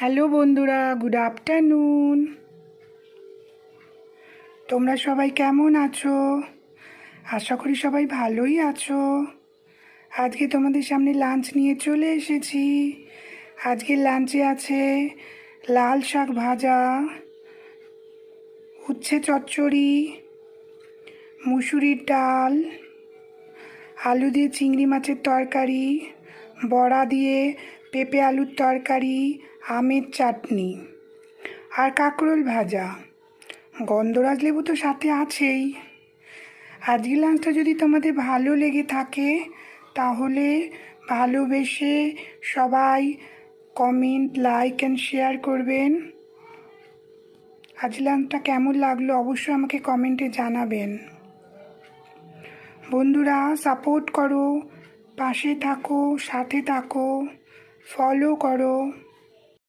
Hello বন্ধুরা, good afternoon. তোমরা সবাই কেমন আছো? আশা করি সবাই ভালোই আছো। আজকে তোমাদের সামনে লাঞ্চ নিয়ে চলে এসেছি। আজকে লাঞ্চে আছে লাল শাক ভাজা, উচ্ছে চচ্চড়ি, মুসুরির ডাল, আলু দিয়ে চিংড়ি মাছের তরকারি, বড়া দিয়ে পেঁপে আলুর তরকারি, আমের চাটনি আর কাঁকরোল ভাজা। গন্ধরাজ লেবু তো সাথে আছেই। আজকের লাঞ্চটা যদি তোমাদের ভালো লেগে থাকে তাহলে ভালোবেসে সবাই কমেন্ট, লাইক অ্যান্ড শেয়ার করবেন। আজ লাঞ্চটা কেমন লাগলো অবশ্যই আমাকে কমেন্টে জানাবেন। বন্ধুরা, সাপোর্ট করো, পাশে থাকো, সাথে থাকো, ফলো করো।